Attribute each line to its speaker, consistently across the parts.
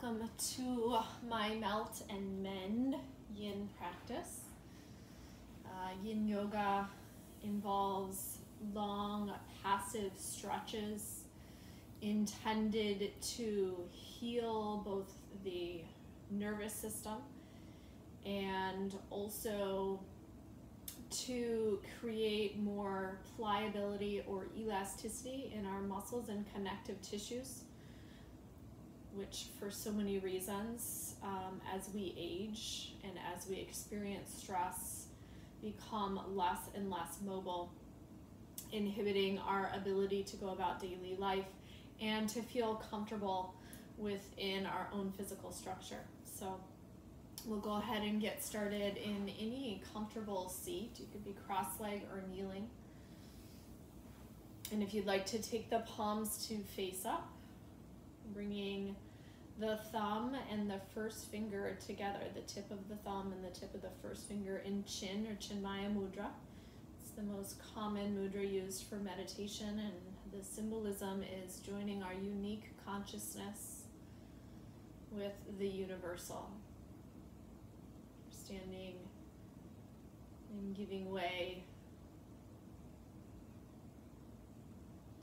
Speaker 1: Welcome to my melt and mend yin practice. Yin yoga involves long passive stretches intended to heal both the nervous system and also to create more pliability or elasticity in our muscles and connective tissues, which for so many reasons, as we age and as we experience stress, become less and less mobile, inhibiting our ability to go about daily life and to feel comfortable within our own physical structure. So we'll go ahead and get started in any comfortable seat. You could be cross-legged or kneeling. And if you'd like to take the palms to face up, bringing the thumb and the first finger together, the tip of the thumb and the tip of the first finger in Chin or Chinmaya Mudra. It's the most common mudra used for meditation, and the symbolism is joining our unique consciousness with the universal. Standing and giving way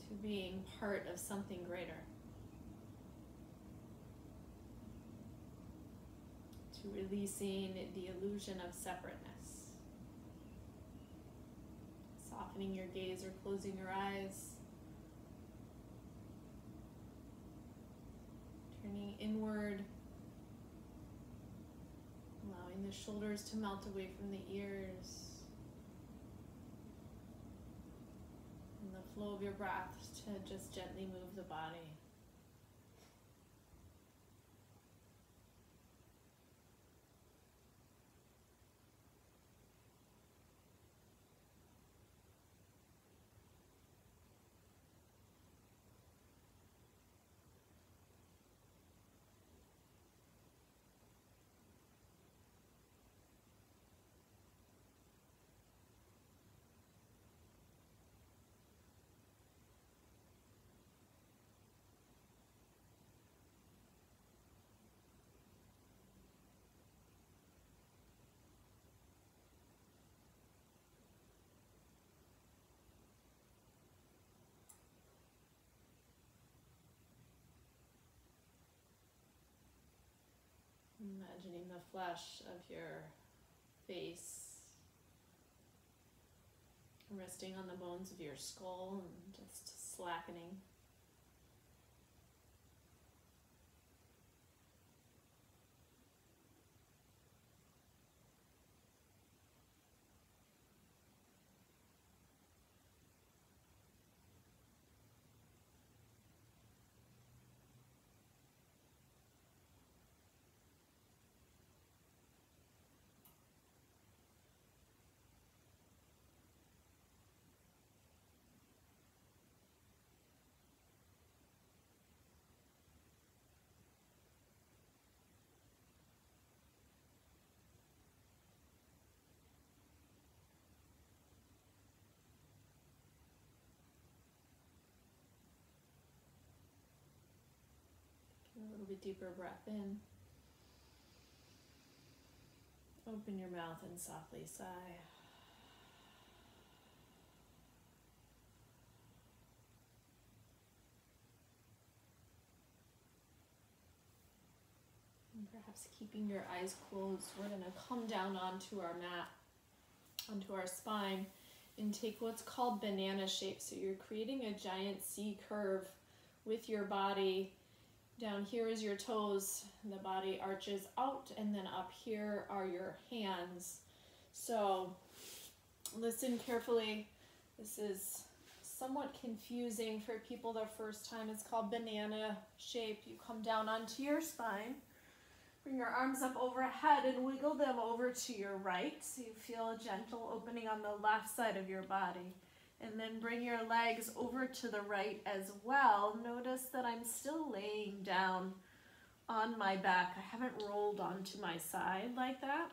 Speaker 1: to being part of something greater. To releasing the illusion of separateness. Softening your gaze or closing your eyes. Turning inward. Allowing the shoulders to melt away from the ears. And the flow of your breath to just gently move the body. Imagining the flesh of your face resting on the bones of your skull and just slackening. A little bit deeper breath in. Open your mouth and softly sigh. And perhaps keeping your eyes closed, we're going to come down onto our mat, onto our spine, and take what's called banana shape. So you're creating a giant C curve with your body. Down here is your toes, and the body arches out, and then up here are your hands. So listen carefully. This is somewhat confusing for people the first time. It's called banana shape. You come down onto your spine, bring your arms up overhead and wiggle them over to your right so you feel a gentle opening on the left side of your body. And then bring your legs over to the right as well. Notice that I'm still laying down on my back. I haven't rolled onto my side like that.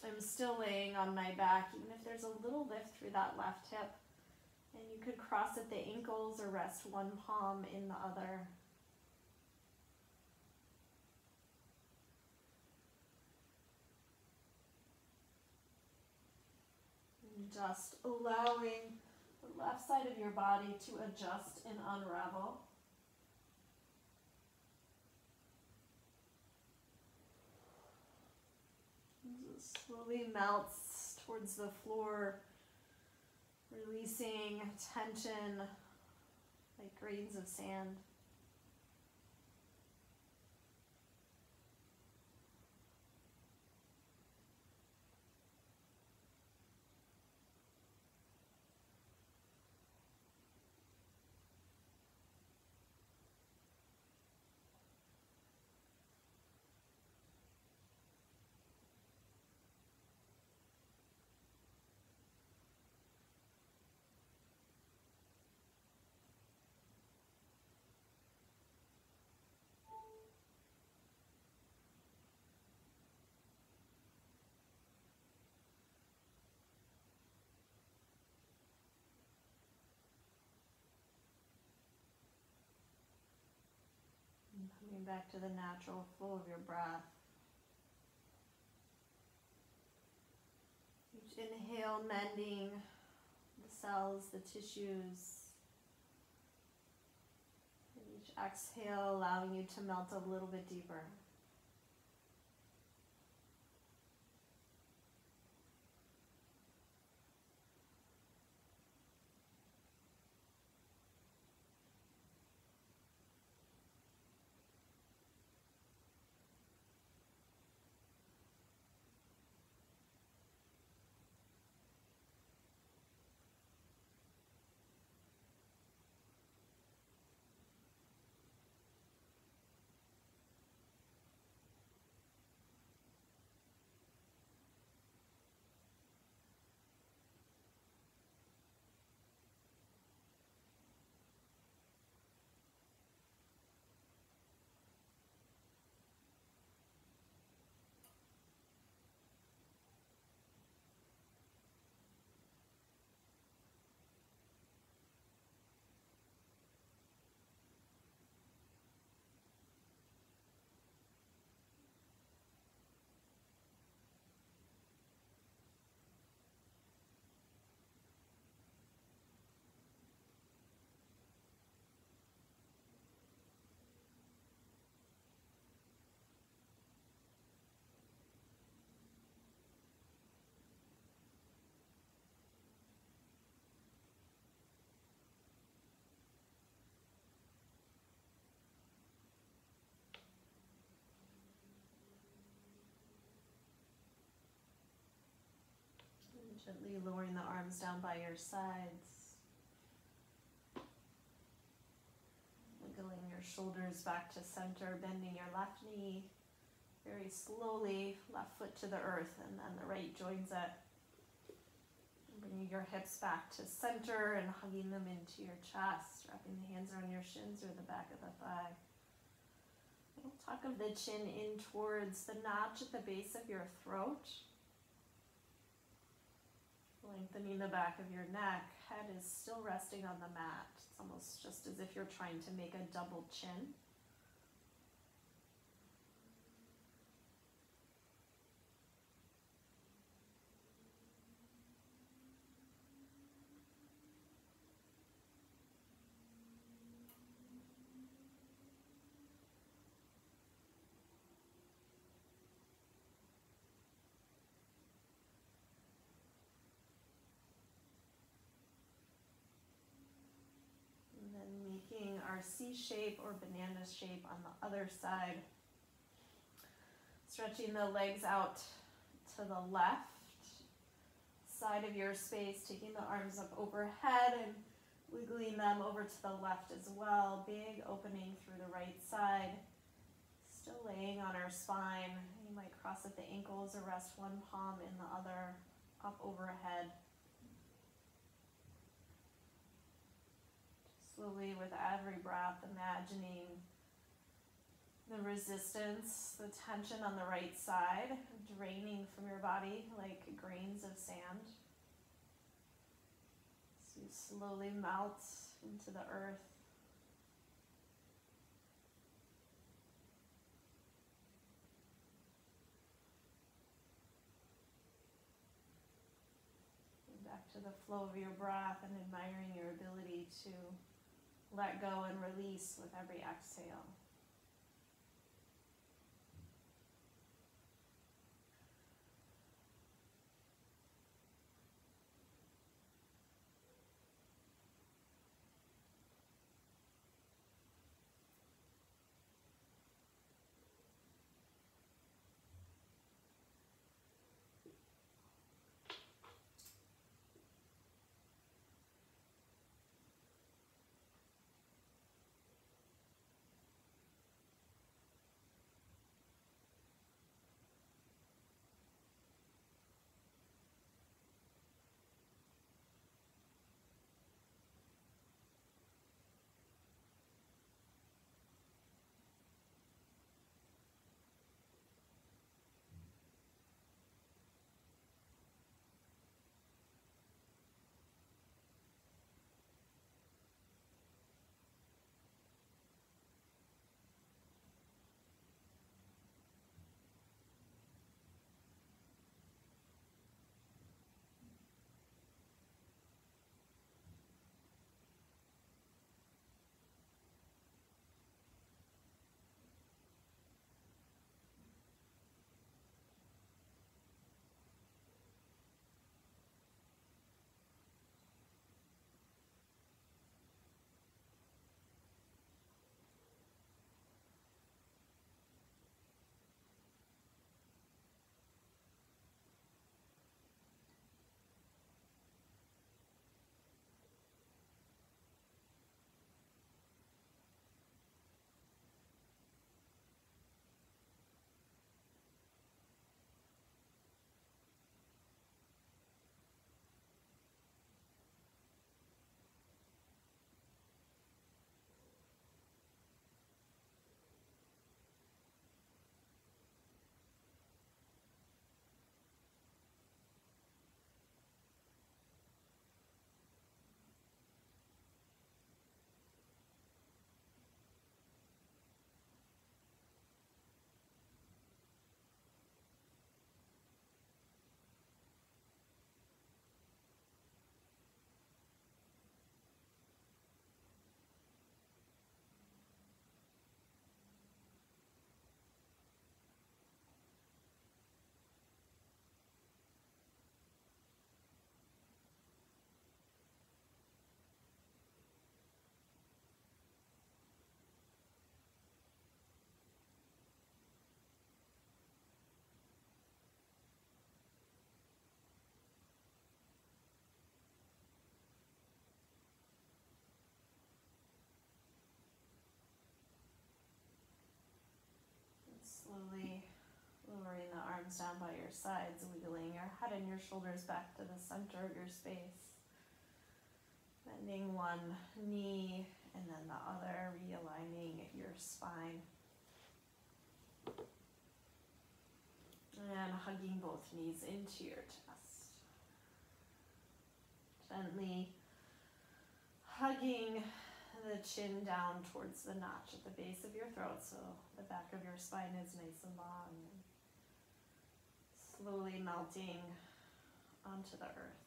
Speaker 1: I'm still laying on my back, even if there's a little lift through that left hip. And you could cross at the ankles or rest one palm in the other. Just allowing the left side of your body to adjust and unravel. Just slowly melts towards the floor, releasing tension like grains of sand. Coming back to the natural flow of your breath. Each inhale, mending the cells, the tissues. And each exhale, allowing you to melt a little bit deeper. Gently lowering the arms down by your sides. Wiggling your shoulders back to center, bending your left knee. Very slowly, left foot to the earth, and then the right joins it. Bringing your hips back to center and hugging them into your chest, wrapping the hands around your shins or the back of the thigh. Little tuck of the chin in towards the notch at the base of your throat. Lengthening the back of your neck. Head is still resting on the mat. It's almost just as if you're trying to make a double chin. Making our C shape or banana shape on the other side. Stretching the legs out to the left side of your space, taking the arms up overhead and wiggling them over to the left as well. Big opening through the right side. Still laying on our spine. You might cross at the ankles or rest one palm in the other, up overhead. Slowly, with every breath, imagining the resistance, the tension on the right side, draining from your body like grains of sand. So you slowly melt into the earth. to the flow of your breath and admiring your ability to let go and release with every exhale. Slowly lowering the arms down by your sides, wiggling your head and your shoulders back to the center of your space. Bending one knee and then the other, realigning your spine. And hugging both knees into your chest. Gently hugging the chin down towards the notch at the base of your throat so the back of your spine is nice and long. And slowly melting onto the earth.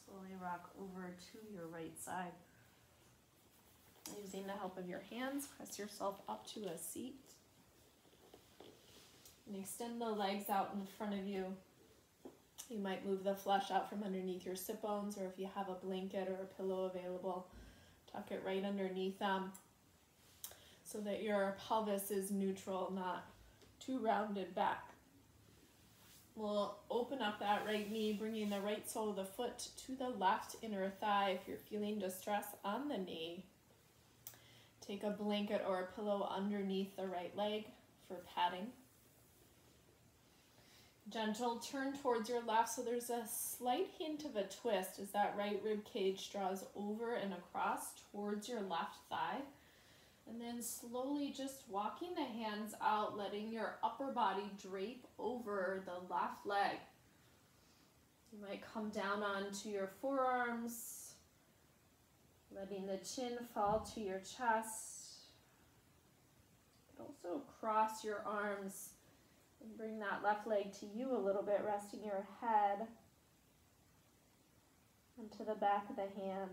Speaker 1: Slowly rock over to your right side. Using the help of your hands, press yourself up to a seat. And extend the legs out in front of you. You might move the flesh out from underneath your sit bones, or if you have a blanket or a pillow available, tuck it right underneath them so that your pelvis is neutral, not too rounded back. We'll open up that right knee, bringing the right sole of the foot to the left inner thigh. If you're feeling distress on the knee, Take a blanket or a pillow underneath the right leg for padding. Gentle turn towards your left, so there's a slight hint of a twist as that right rib cage draws over and across towards your left thigh. And then slowly just walking the hands out, letting your upper body drape over the left leg. You might come down onto your forearms, letting the chin fall to your chest. But also cross your arms and bring that left leg to you a little bit, resting your head onto the back of the hand.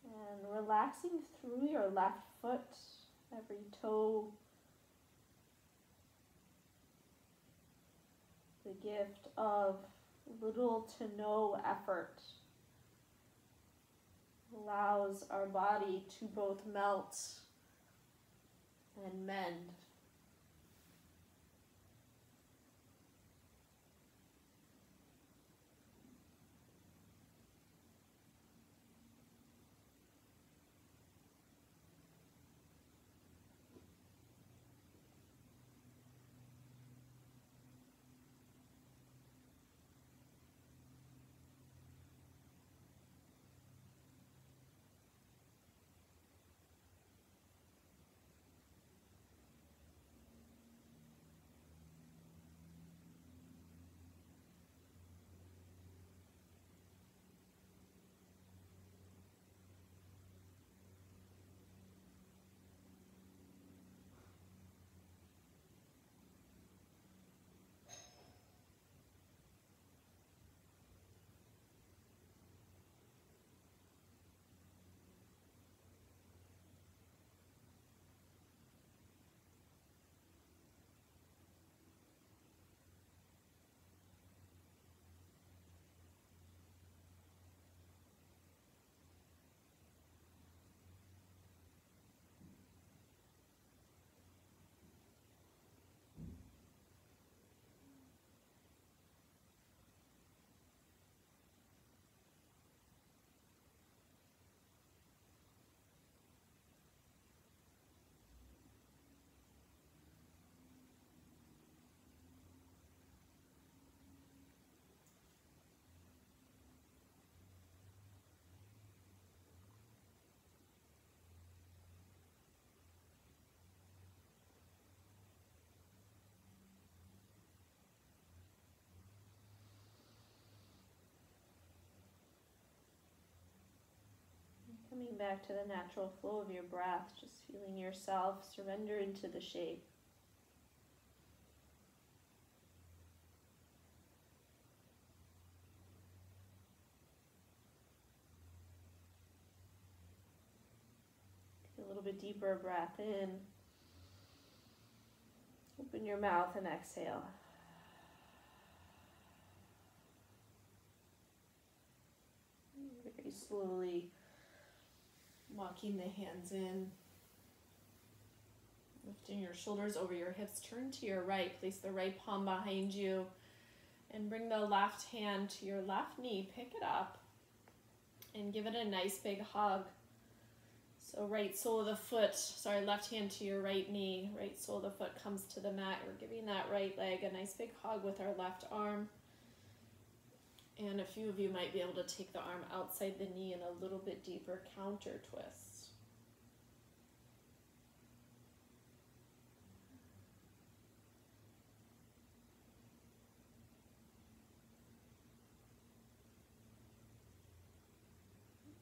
Speaker 1: And relaxing through your left foot, every toe. The gift of little to no effort allows our body to both melt and mend. Coming back to the natural flow of your breath, just feeling yourself surrender into the shape. Take a little bit deeper breath in. Open your mouth and exhale. Very slowly walking the hands in, lifting your shoulders over your hips, turn to your right, place the right palm behind you, and bring the left hand to your left knee, pick it up, and give it a nice big hug. So left hand to your right knee, right sole of the foot comes to the mat. We're giving that right leg a nice big hug with our left arm. And a few of you might be able to take the arm outside the knee in a little bit deeper counter twist.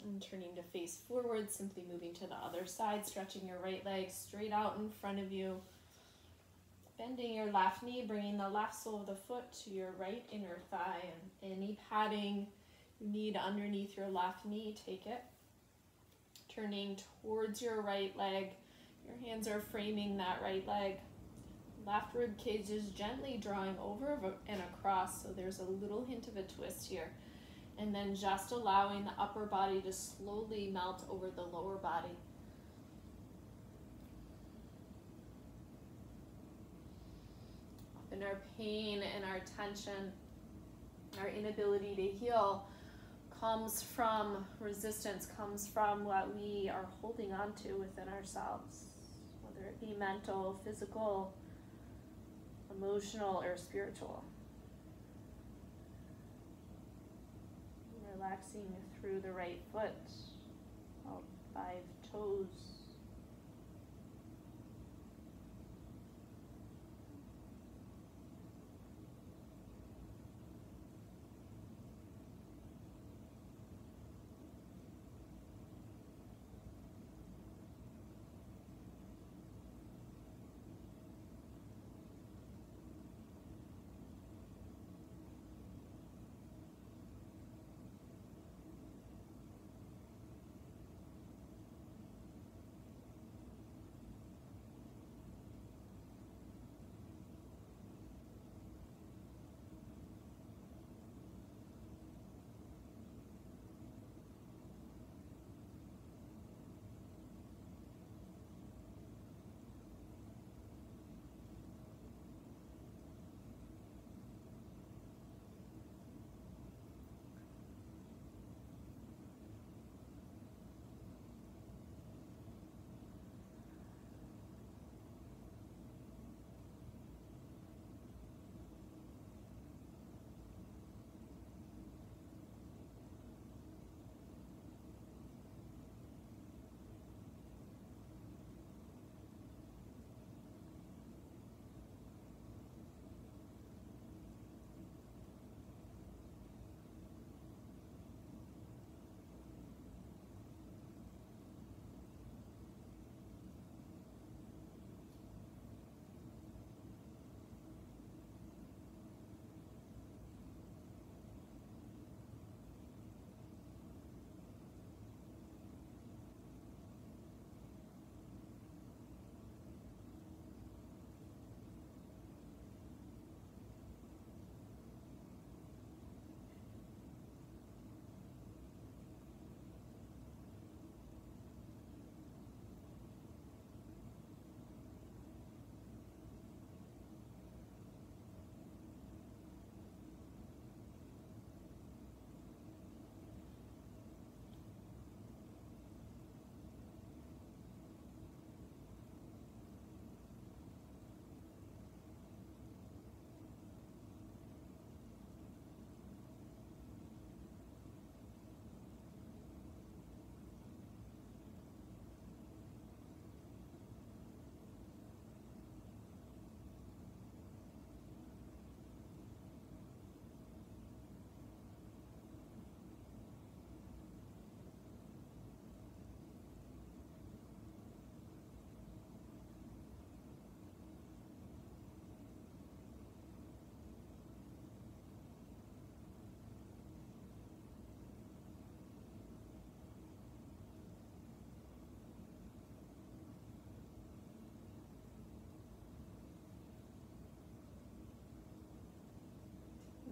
Speaker 1: And turning to face forward, simply moving to the other side, stretching your right leg straight out in front of you. Bending your left knee, bringing the left sole of the foot to your right inner thigh, and any padding you need underneath your left knee, take it. Turning towards your right leg, your hands are framing that right leg. Left rib cage is gently drawing over and across, so there's a little hint of a twist here. And then just allowing the upper body to slowly melt over the lower body. And our pain and our tension, our inability to heal comes from, resistance comes from what we are holding on to within ourselves, whether it be mental, physical, emotional, or spiritual. Relaxing through the right foot, all 5 toes.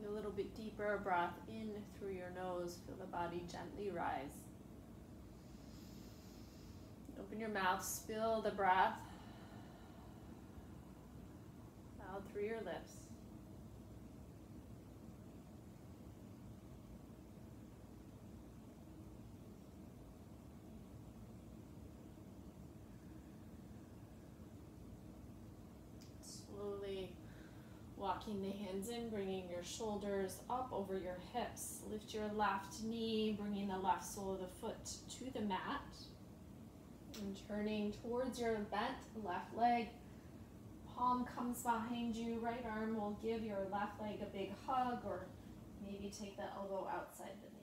Speaker 1: A little bit deeper breath in through your nose. Feel the body gently rise. Open your mouth, spill the breath out through your lips. Slowly walking the hands in, bringing your shoulders up over your hips. Lift your left knee, bringing the left sole of the foot to the mat. And turning towards your bent left leg. Palm comes behind you. Right arm will give your left leg a big hug, or maybe take the elbow outside the knee.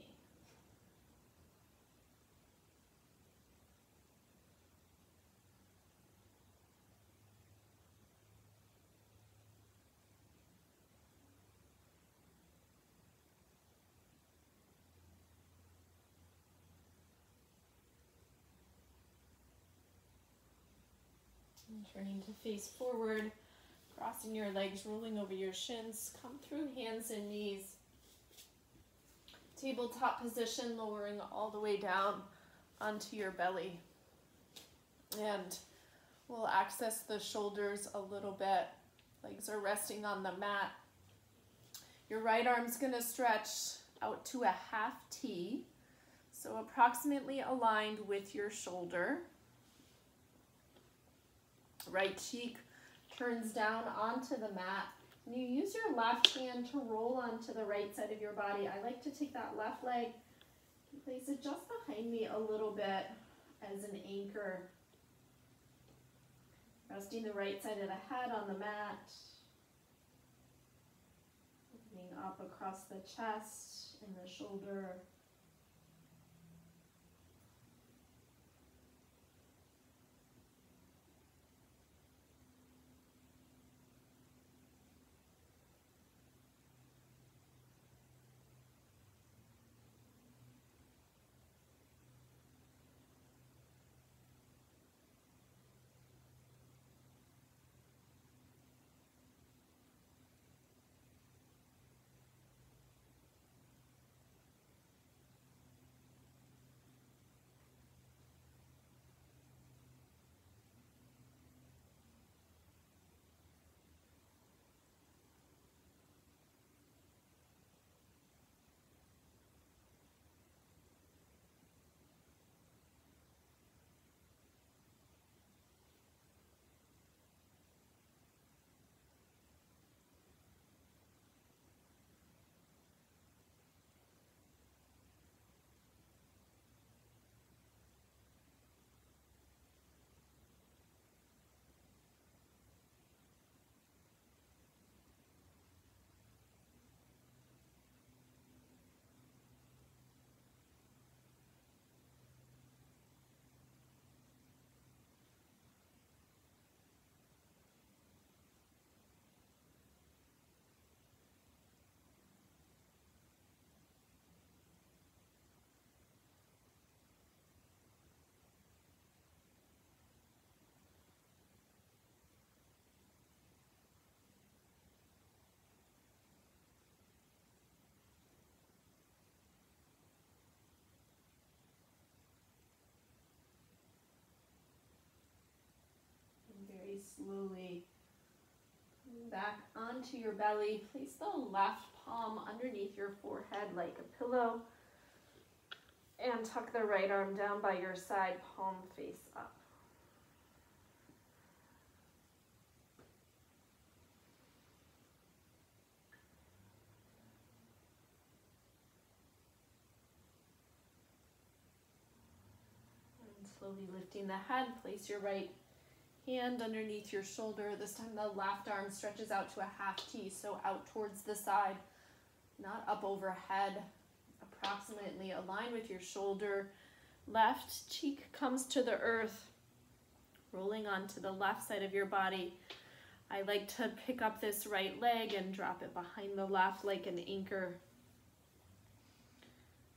Speaker 1: And turning to face forward, crossing your legs, rolling over your shins. Come through hands and knees. Tabletop position, lowering all the way down onto your belly. And we'll access the shoulders a little bit. Legs are resting on the mat. Your right arm's going to stretch out to a half T, so approximately aligned with your shoulder. Right cheek turns down onto the mat. And you use your left hand to roll onto the right side of your body. I like to take that left leg and place it just behind me a little bit as an anchor. Resting the right side of the head on the mat. Opening up across the chest and the shoulder. Very slowly back onto your belly. Place the left palm underneath your forehead like a pillow. And tuck the right arm down by your side, palm face up. And slowly lifting the head, place your right hand underneath your shoulder. This time the left arm stretches out to a half T, so out towards the side, not up overhead. Approximately align with your shoulder. Left cheek comes to the earth, rolling onto the left side of your body. I like to pick up this right leg and drop it behind the left like an anchor.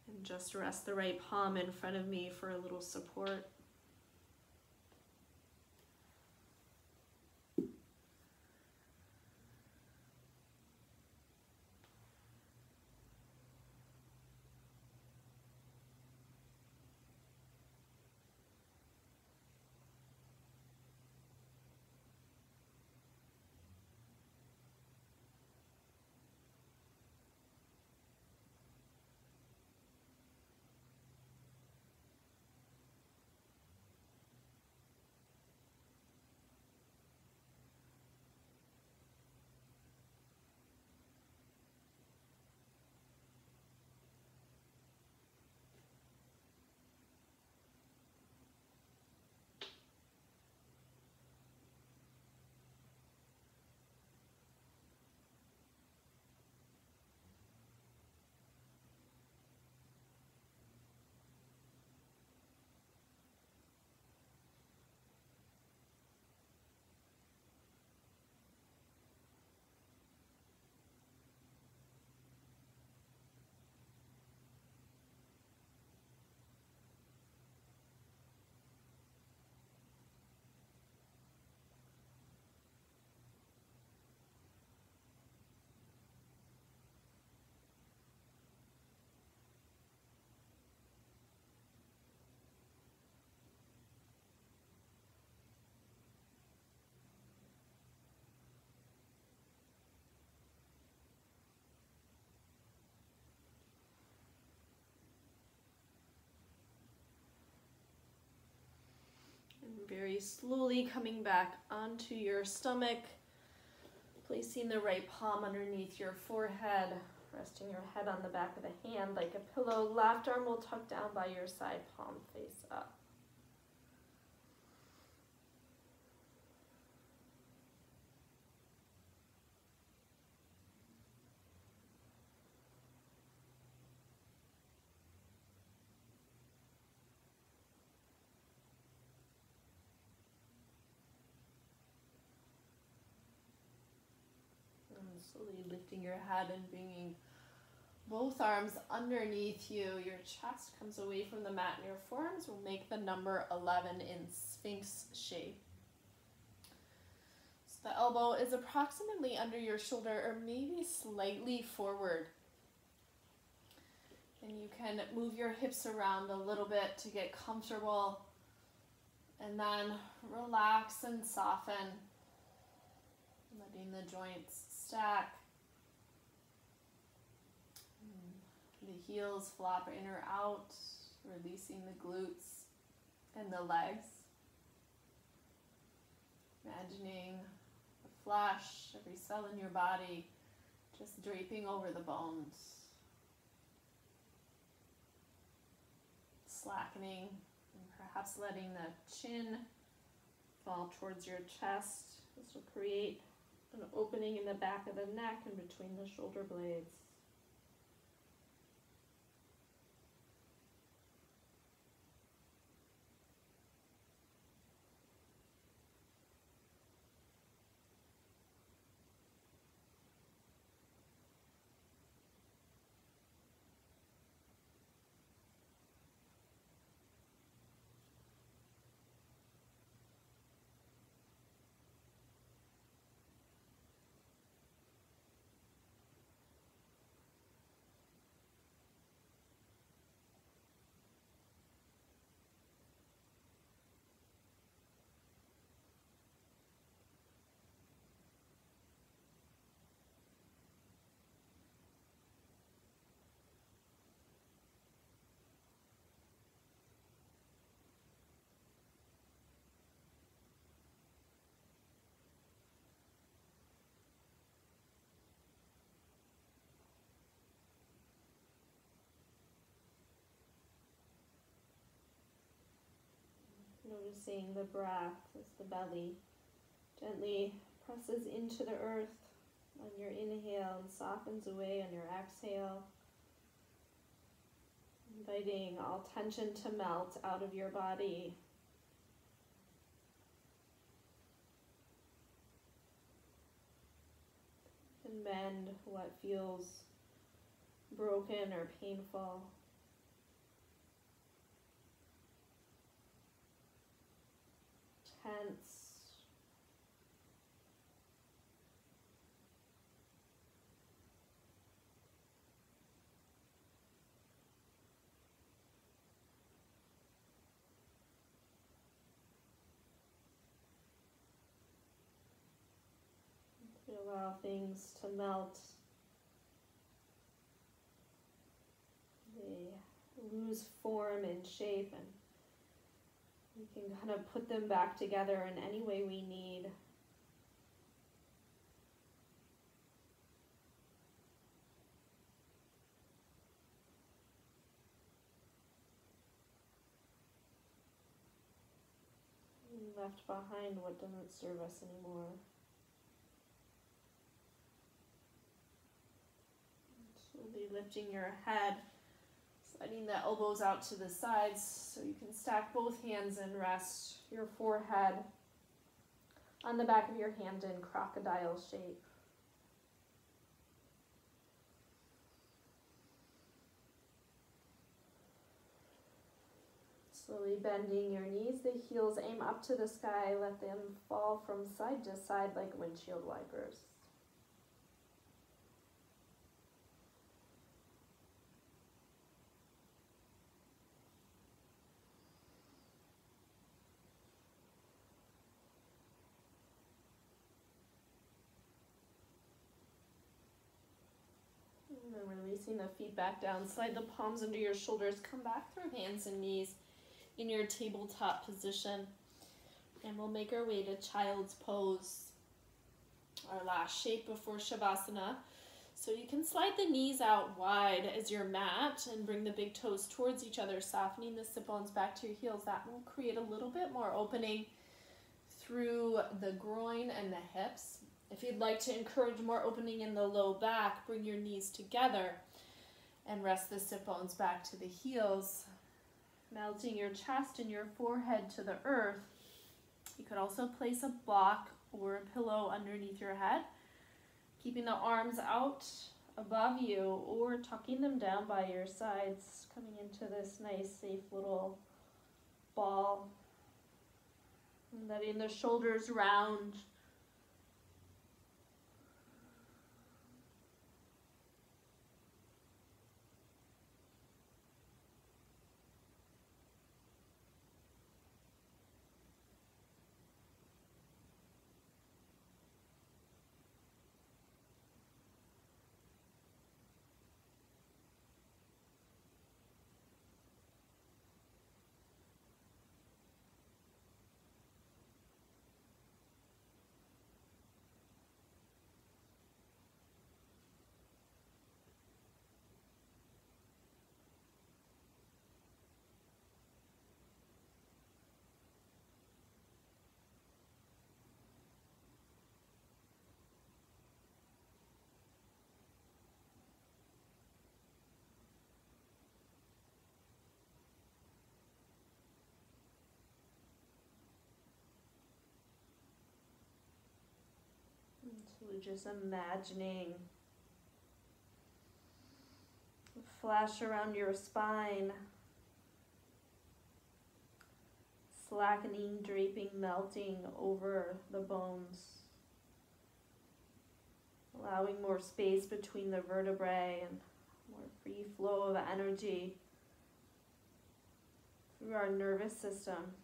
Speaker 1: And just rest the right palm in front of me for a little support. Very slowly coming back onto your stomach, placing the right palm underneath your forehead, resting your head on the back of the hand like a pillow. Left arm will tuck down by your side, palm face up. And slowly lifting your head and bringing both arms underneath you. Your chest comes away from the mat and your forearms will make the number 11 in Sphinx shape. So the elbow is approximately under your shoulder or maybe slightly forward. And you can move your hips around a little bit to get comfortable. And then relax and soften, letting the joints stack. The heels flop in or out, releasing the glutes and the legs. Imagining the flesh, every cell in your body, just draping over the bones. Slackening and perhaps letting the chin fall towards your chest. This will create an opening in the back of the neck and between the shoulder blades. Noticing the breath as the belly gently presses into the earth on your inhale and softens away on your exhale. Inviting all tension to melt out of your body. And mend what feels broken or painful. Tense. To allow things to melt. They lose form and shape, and we can kind of put them back together in any way we need. And left behind what doesn't serve us anymore. Slowly lifting your head, sliding the elbows out to the sides so you can stack both hands and rest your forehead on the back of your hand in crocodile shape. Slowly bending your knees, the heels aim up to the sky, let them fall from side to side like windshield wipers. And then releasing the feet back down, slide the palms under your shoulders, come back through hands and knees in your tabletop position. And we'll make our way to child's pose, our last shape before Shavasana. So you can slide the knees out wide as your mat and bring the big toes towards each other, softening the sit bones back to your heels. That will create a little bit more opening through the groin and the hips. If you'd like to encourage more opening in the low back, bring your knees together and rest the sit bones back to the heels, melting your chest and your forehead to the earth. You could also place a block or a pillow underneath your head, keeping the arms out above you or tucking them down by your sides, coming into this nice, safe little ball. And letting the shoulders round. So we're just imagining a flash around your spine, slackening, draping, melting over the bones, allowing more space between the vertebrae and more free flow of energy through our nervous system.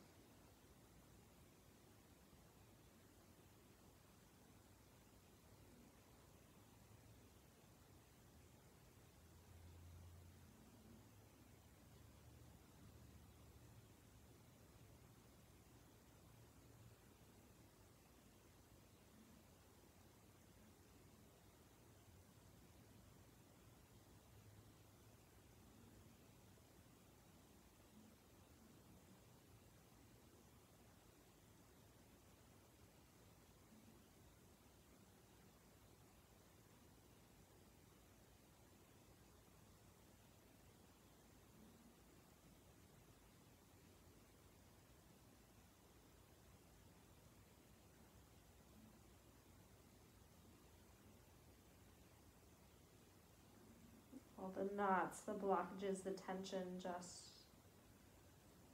Speaker 1: All the knots, the blockages, the tension just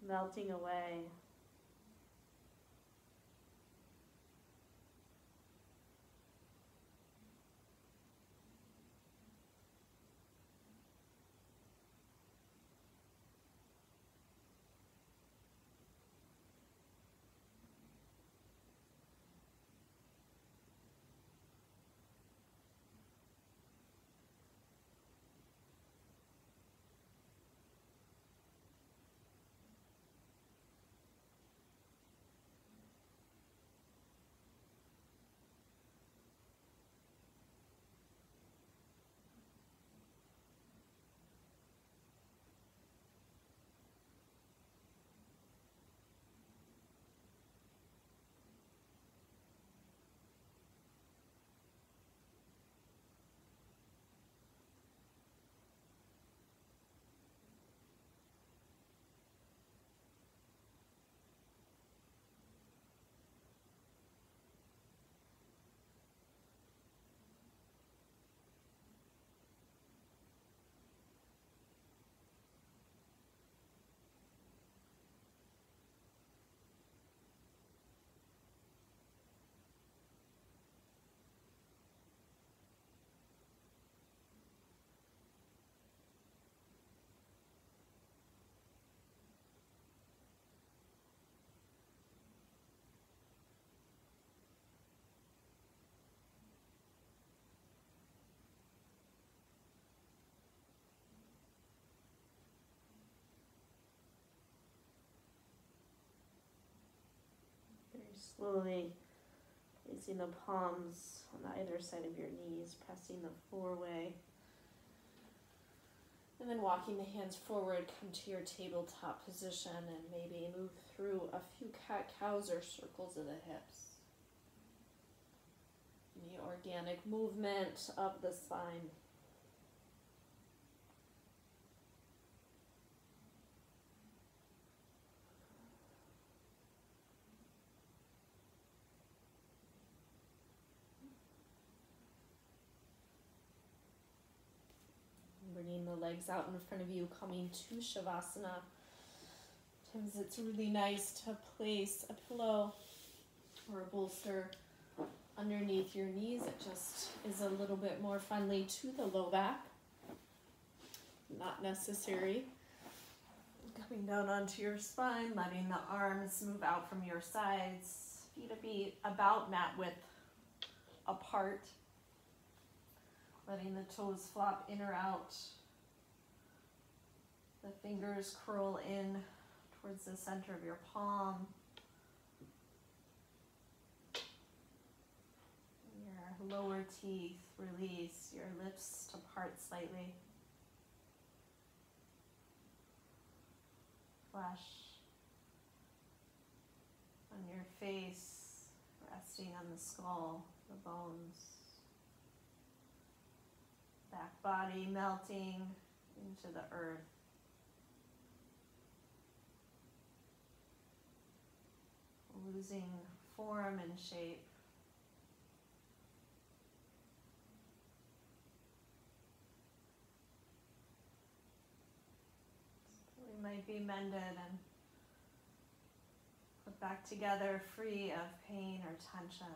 Speaker 1: melting away.
Speaker 2: Slowly placing the palms on either side of your knees, pressing the floor away. And then walking the hands forward, come to your tabletop position and maybe move through a few cat-cows or circles of the hips. Any organic movement of the spine. Bringing the legs out in front of you, coming to Shavasana. Sometimes it's really nice to place a pillow or a bolster underneath your knees. It just is a little bit more friendly to the low back. Not necessary. Coming down onto your spine, letting the arms move out from your sides. Feet to be about mat width apart. Letting the toes flop in or out. The fingers curl in towards the center of your palm. Your lower teeth release, your lips to part slightly. Flesh on your face, resting on the skull, the bones. Back body melting into the earth. Losing form and shape. We might be mended and put back together, free of pain or tension.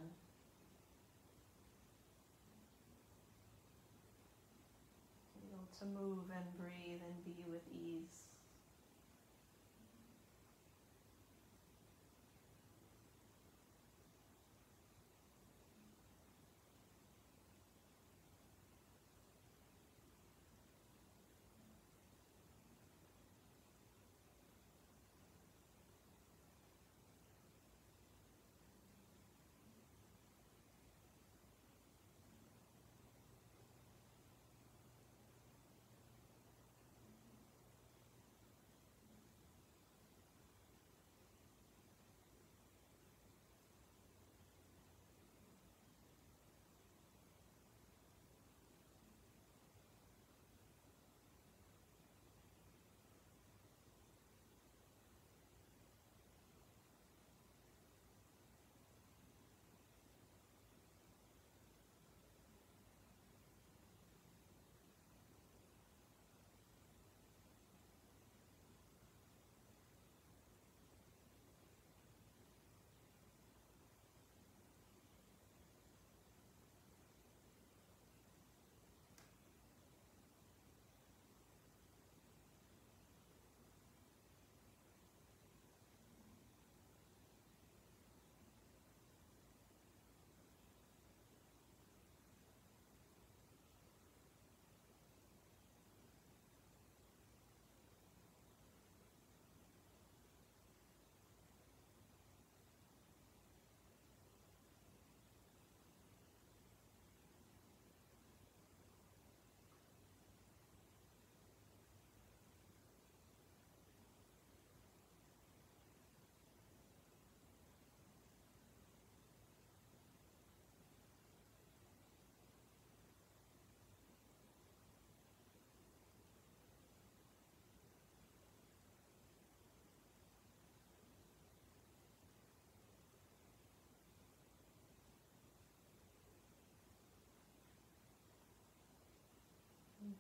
Speaker 2: Able to move and breathe and be with ease.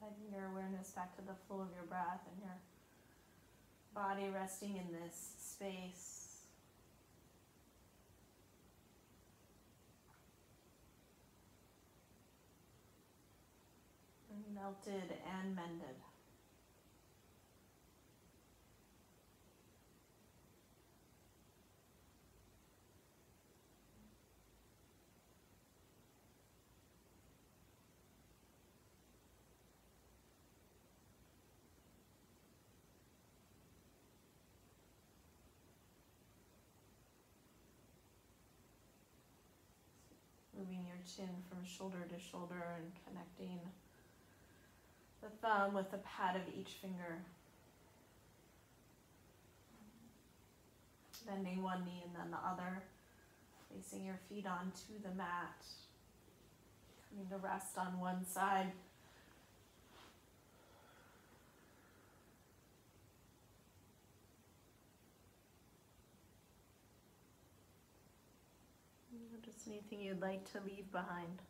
Speaker 2: Inviting your awareness back to the flow of your breath and your body resting in this space. And melted and mended. chin from shoulder to shoulder and connecting the thumb with the pad of each finger. Bending one knee and then the other. Placing your feet onto the mat. Coming to rest on one side. Just anything you'd like to leave behind.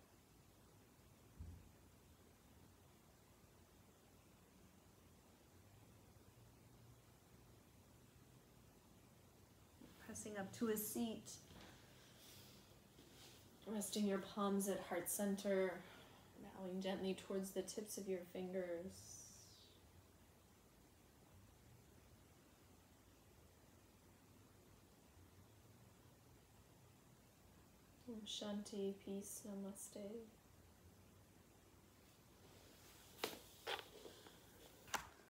Speaker 2: Pressing up to a seat. Resting your palms at heart center. Bowing gently towards the tips of your fingers. Om Shanti, peace, namaste.